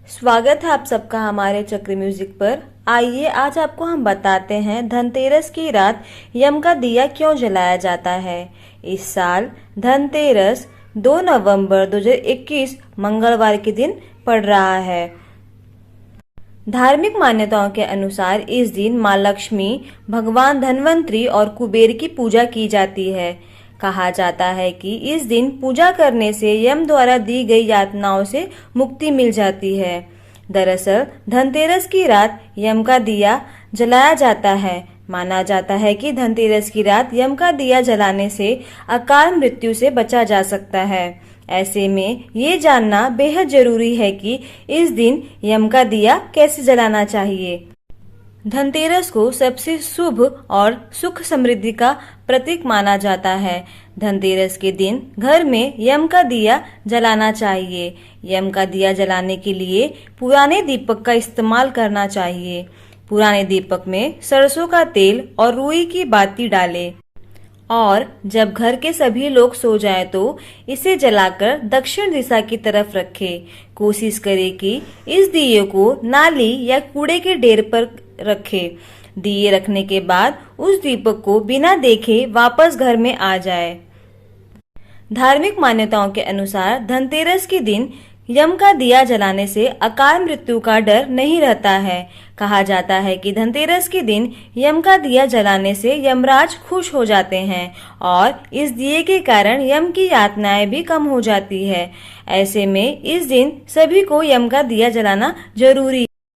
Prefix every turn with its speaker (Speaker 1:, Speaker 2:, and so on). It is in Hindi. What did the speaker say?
Speaker 1: स्वागत है आप सबका हमारे चक्र म्यूजिक पर। आइए आज आपको हम बताते हैं धनतेरस की रात यम का दिया क्यों जलाया जाता है। इस साल धनतेरस 2 नवंबर 2021 मंगलवार के दिन पड़ रहा है। धार्मिक मान्यताओं के अनुसार इस दिन माँ लक्ष्मी, भगवान धनवंतरी और कुबेर की पूजा की जाती है। कहा जाता है कि इस दिन पूजा करने से यम द्वारा दी गई यातनाओं से मुक्ति मिल जाती है। दरअसल धनतेरस की रात यम का दिया जलाया जाता है। माना जाता है कि धनतेरस की रात यम का दिया जलाने से अकाल मृत्यु से बचा जा सकता है। ऐसे में ये जानना बेहद जरूरी है कि इस दिन यम का दिया कैसे जलाना चाहिए। धनतेरस को सबसे शुभ और सुख समृद्धि का प्रतीक माना जाता है। धनतेरस के दिन घर में यम का दिया जलाना चाहिए। यम का दिया जलाने के लिए पुराने दीपक का इस्तेमाल करना चाहिए। पुराने दीपक में सरसों का तेल और रुई की बाती डालें और जब घर के सभी लोग सो जाएं तो इसे जलाकर दक्षिण दिशा की तरफ रखें। कोशिश करें कि इस दिए को नाली या कूड़े के ढेर पर रखें। दिए रखने के बाद उस दीपक को बिना देखे वापस घर में आ जाए। धार्मिक मान्यताओं के अनुसार धनतेरस के दिन यम का दिया जलाने से अकाल मृत्यु का डर नहीं रहता है। कहा जाता है कि धनतेरस के दिन यम का दिया जलाने से यमराज खुश हो जाते हैं और इस दिए के कारण यम की यातनाएं भी कम हो जाती है। ऐसे में इस दिन सभी को यम का दिया जलाना जरूरी है।